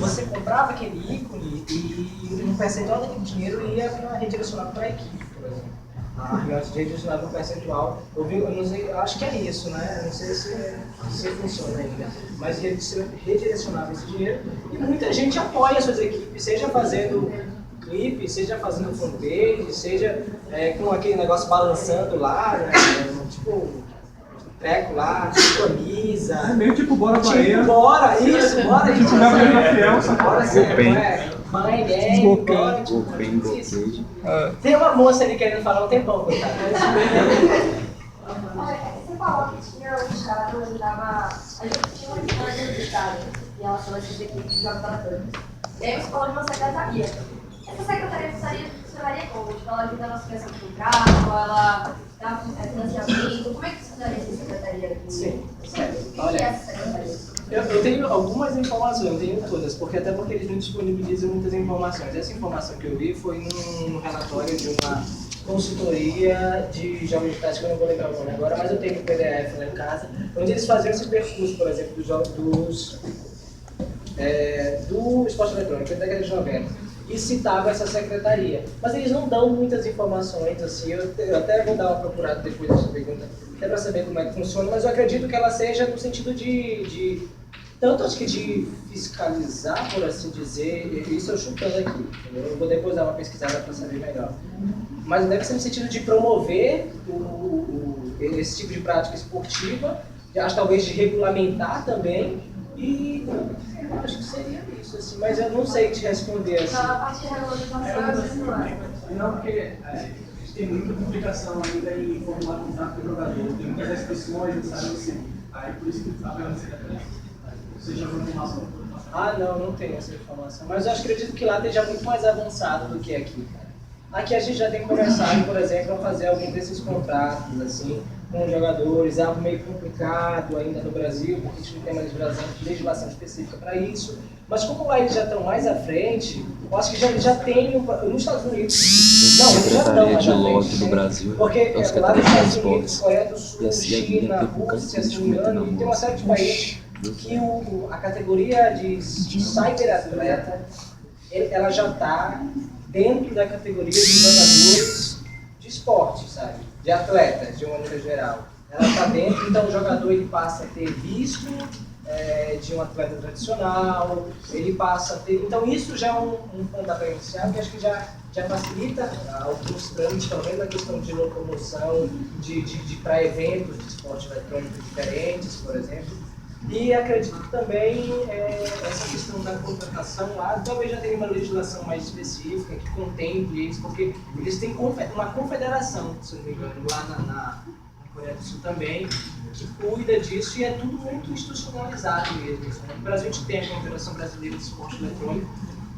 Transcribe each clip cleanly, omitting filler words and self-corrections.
você comprava aquele ícone e um percentual daquele dinheiro ia redirecionado para a equipe, por exemplo. A Riot redirecionava um percentual, eu não sei, eu acho que é isso, né? Eu não sei se funciona ainda, mas redirecionava esse dinheiro e muita gente apoia as suas equipes, seja fazendo clipe, seja fazendo fanpage, seja com aquele negócio balançando lá, né? Tipo, treco lá, camisa. É meio tipo, bora Bahia. Tipo, bora, isso, bora, gente. Bora ser, mãe, gang, bora, tipo, isso. Tem uma moça ali querendo falar um tempão, coitada. Você falou que tinha um estado onde dava. A gente tinha uma história do estado em relação a essas equipes de jogadores. E aí você falou de uma secretaria. Essa secretaria funcionaria como? Tipo, ela ajuda nas criação de contrato, ela dá financiamento. Como é que funcionaria essa secretaria aqui? Sim, certo. Olha, é essa secretaria? Eu tenho algumas informações, eu tenho todas, porque eles não disponibilizam muitas informações. Essa informação que eu vi foi num relatório de uma consultoria de jogos de prática, eu não vou lembrar o nome agora, mas eu tenho um PDF lá em casa, onde eles faziam esse percurso, por exemplo, dos jogos do esporte eletrônico, da década de 90. E citava essa secretaria. Mas eles não dão muitas informações, assim, eu até vou dar uma procurada depois dessa pergunta, até para saber como é que funciona, mas eu acredito que ela seja no sentido tanto acho que de fiscalizar, por assim dizer, isso eu chutando aqui, entendeu? Eu vou depois dar uma pesquisada para saber melhor. Mas deve ser no sentido de promover esse tipo de prática esportiva, acho talvez de regulamentar também, e eu acho que seria isso, assim, mas eu não sei te responder assim. A parte de regulamentação é não, porque tem muita complicação ainda em formular contrato do jogador, tem muitas restrições, sabe assim. Aí por isso que está pegando você já viu informação? Ah, não tenho essa informação, mas eu acredito que lá esteja muito mais avançado do que aqui, cara. Aqui a gente já tem começado, por exemplo, a fazer algum desses contratos, assim, com os jogadores, é algo meio complicado ainda no Brasil, porque a gente não tem uma legislação específica para isso. Mas como lá eles já estão mais à frente, eu acho que já tem, nos Estados Unidos, não, eles já estão mais à frente. Do Brasil, porque lá nos Estados Unidos, Coreia do e Sul, assim, China, Rússia, se não me engano, e tem uma série de países que a categoria de cyberatleta, ela já está dentro da categoria de jogadores de esporte, sabe? De atletas, de uma maneira geral. Ela está dentro, então o jogador ele passa a ter visto de um atleta tradicional, ele passa a ter... Então isso já é um pontapé inicial que acho que já facilita alguns trâmites, pelo menos na questão de locomoção, para eventos de esporte eletrônico diferentes, por exemplo. E acredito que também essa questão da contratação lá, talvez já tenha uma legislação mais específica que contemple eles, porque eles têm uma confederação, se não me engano, lá na Coreia do Sul também, que cuida disso e é tudo muito institucionalizado mesmo. No Brasil a gente tem a Confederação Brasileira de Esporte Eletrônico,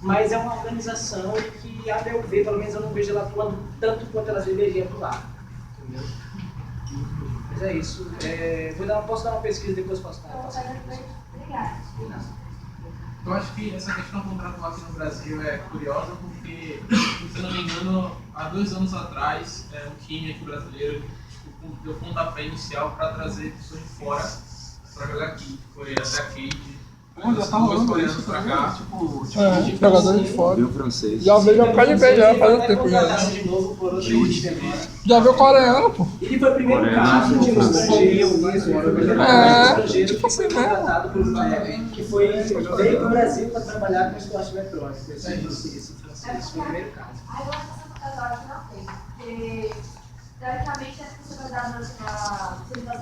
mas é uma organização que, a meu ver, pelo menos eu não vejo ela atuando tanto quanto elas deveriam atuar. Entendeu? Mas é isso. Posso dar uma pesquisa e depois posso dar uma passada. Obrigada. Eu acho que essa questão contratual aqui no Brasil é curiosa porque, se eu não me engano, há 2 anos atrás, um time aqui brasileiro deu pontapé inicial para trazer pessoas de fora para jogar aqui. Foi até a Cade. Já tá rolando isso pra também, cá. tipo jogador de fora. Viu o francês? Já veio um cara de pé já, faz um tempo já. De novo por outro time agora. Já veio coreano, pô. Ele foi o primeiro caso de um estrangeiro Tipo que foi assim, né? contratado por que veio para o Brasil para trabalhar com esporte eletrônico. Esse francês foi o primeiro caso. Aí eu acho que essa conversa não tem, porque teoricamente essa possibilidade na legislação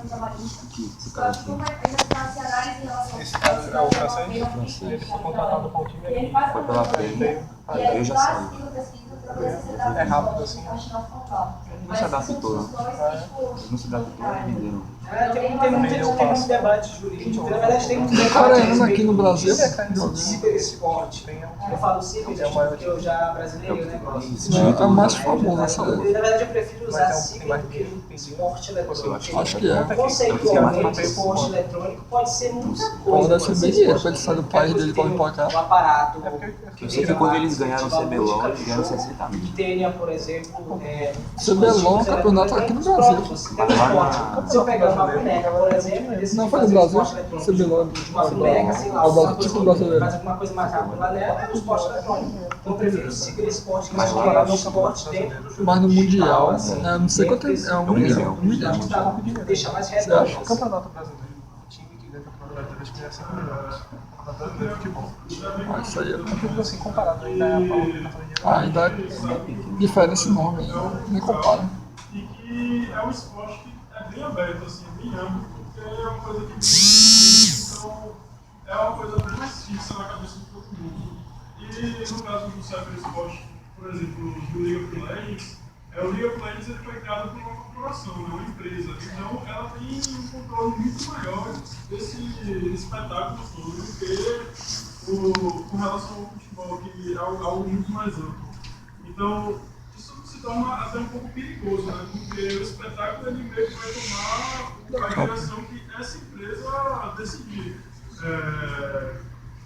trabalhista, só que como ainda tem essa análise em relação Esse caso é o francês? Ele foi contratado para o time ele aqui. faz Foi pela pena. Aí eu já saí. É rápido assim. Não se adaptou, não se adaptou e venderam. Tem muitos debates jurídicos. Na verdade, tem muitos debates. Coreano aqui no Brasil de ciberesporte. Eu falo ciber porque eu já brasileiro, né? é o mais famoso essa Na daí. verdade, eu prefiro usar ciber do que esporte eletrônico. Acho que é. Conceitualmente, esporte eletrônico pode ser muita coisa. Pode ser bem dinheiro, pra ele sair do país dele para vir pra cá. Um aparato. Eu sei que quando eles ganharam o CBLOL, eles ganharam 60 mil. Que tenha, por exemplo, CBLOL, campeonato aqui no Brasil. Se eu pegar uma boneca, por exemplo, eles Não, foi no fazem Brasil, esporte eletrônico. Cebilando. Uma boneca, sei lá, O tipo brasileiro. faz alguma coisa mais rápida lá nela, é um esporte eletrônico. Então eu prefiro seguir esse esporte mais que é um esporte dentro do jogo. Mas no Mundial, assim, não sei quanto é um Mundial. Deixa mais Você redondo. acha? assim. Campeonato brasileiro. O time que ganha o campeonato brasileiro acho que ganha 5 milhões. Campeonato brasileiro de futebol. Ah, isso aí é Tudo assim, comparado ainda é a ainda é diferença enorme, nem compara. E que é um esporte que é bem aberto, assim, bem amplo, porque é uma coisa que então é uma coisa bem mais fixa na cabeça de todo mundo. E no caso do cybersport, por exemplo, do League of Legends, o League of Legends ele foi criado por uma corporação, né, uma empresa. Então ela tem um controle muito maior desse espetáculo todo do que com relação ao futebol, que é algo muito mais amplo. Então, isso se torna até um pouco perigoso, né? Porque o espetáculo ele meio que vai tomar a direção que essa empresa decidir.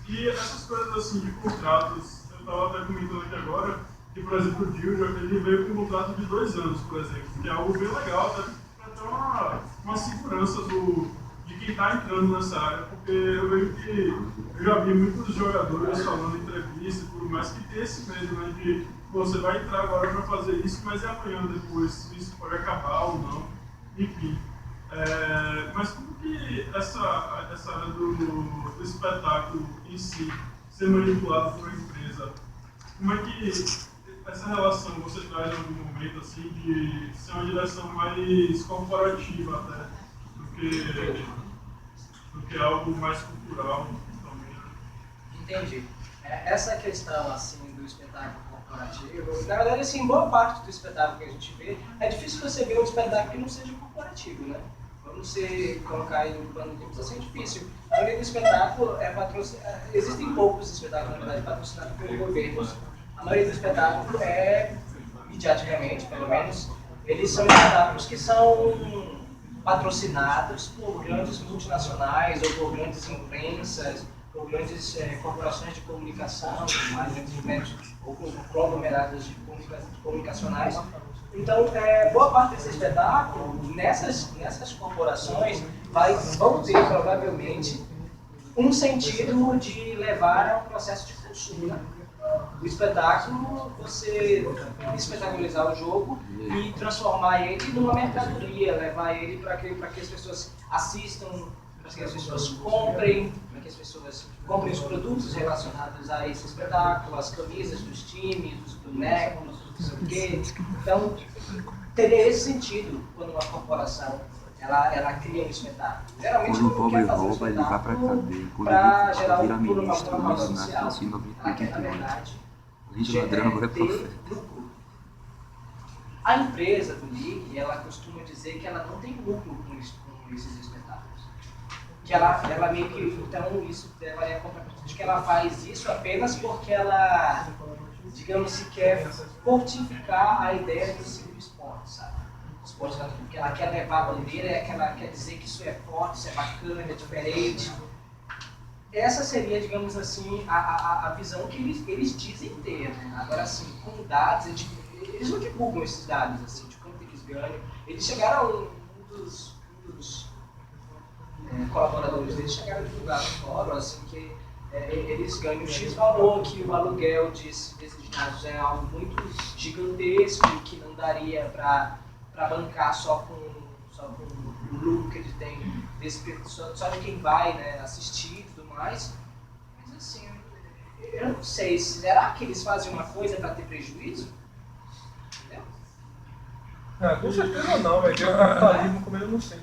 E essas coisas assim de contratos, eu estava até comentando aqui agora, que por exemplo o Diljo, ele veio com um contrato de 2 anos, por exemplo, que é algo bem legal, até para ter uma segurança de quem está entrando nessa área, porque eu vejo que eu já vi muitos jogadores falando em entrevista e tudo mais, que tem esse medo, né, de você vai entrar agora para fazer isso, mas é amanhã depois, se isso pode acabar ou não, enfim. Mas como que essa área do espetáculo em si ser manipulado por uma empresa, como é que essa relação você traz em algum momento assim de ser uma direção mais corporativa até do que algo mais cultural também? Entendi. Essa questão assim do espetáculo corporativo, na verdade assim, boa parte do espetáculo que a gente vê, é difícil você ver um espetáculo que não seja corporativo, né? Vamos colocar aí no plano de tempo, assim, é difícil. A maioria do espetáculo é patrocinado, existem poucos espetáculos, na verdade, patrocinados pelos governos. A maioria do espetáculo é, mediaticamente, pelo menos, eles são espetáculos que são patrocinados por grandes multinacionais ou por grandes imprensas, por grandes corporações de comunicação, mais grandes ou conglomerados de comunicacionais. Então, boa parte desse espetáculo, nessas corporações, vão ter provavelmente um sentido de levar a um processo de consumo. Né? O espetáculo, você espetaculizar o jogo e transformar ele numa mercadoria, levar ele para que as pessoas assistam, para que as pessoas comprem, para que as pessoas comprem os produtos relacionados a esse espetáculo, as camisas dos times, os bonecos, não sei o quê. Então, teria esse sentido quando uma corporação ela cria um espetáculo. Geralmente Quando o não pobre quer fazer um rouba, ele vai pra espetáculo cadeia. Quando para ele gerar vira uma ministro, causa ele social. nasce assim, Ela quer, na 98. verdade, Gente, ladrão agora é ter profeta. lucro. A empresa do League, ela costuma dizer que ela não tem lucro com esses espetáculos. Que ela meio que, então isso levaria a contrapartida de que ela faz isso apenas porque ela, digamos que quer fortificar a ideia do seu esporte, sabe? O esporte que ela quer levar a bandeira, que ela quer dizer que isso é forte, isso é bacana, é diferente. Essa seria, digamos assim, a visão que eles dizem ter. Né? Agora, assim, com dados, eles não divulgam esses dados, assim, de quanto eles ganham. Eles chegaram, um dos colaboradores deles chegaram a divulgar no fórum, assim, que eles ganham X valor, que o aluguel desses ginásios é algo muito gigantesco, que não daria para bancar só com o lucro que eles têm, só de quem vai, né, assistir e tudo mais. Mas assim, eu não sei, será que eles fazem uma coisa para ter prejuízo? Entendeu? com certeza não, velho. O capitalismo, como eu não sei,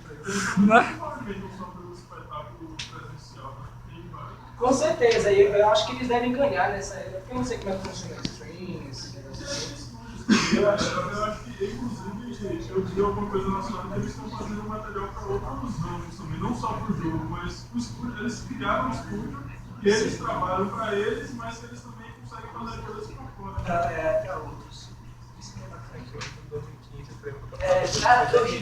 Com certeza, eu acho que eles devem ganhar nessa época, porque eu não sei como é que funciona o stream, esse negócio assim. Eu acho que, inclusive, eu vi alguma coisa nacional que eles estão fazendo material para outros ramos também, não só para o jogo, mas o estúdio, eles criaram um estúdio que eles trabalham para eles, mas eles também conseguem fazer coisas para fora. Para outros. Em 2015, Cara, hoje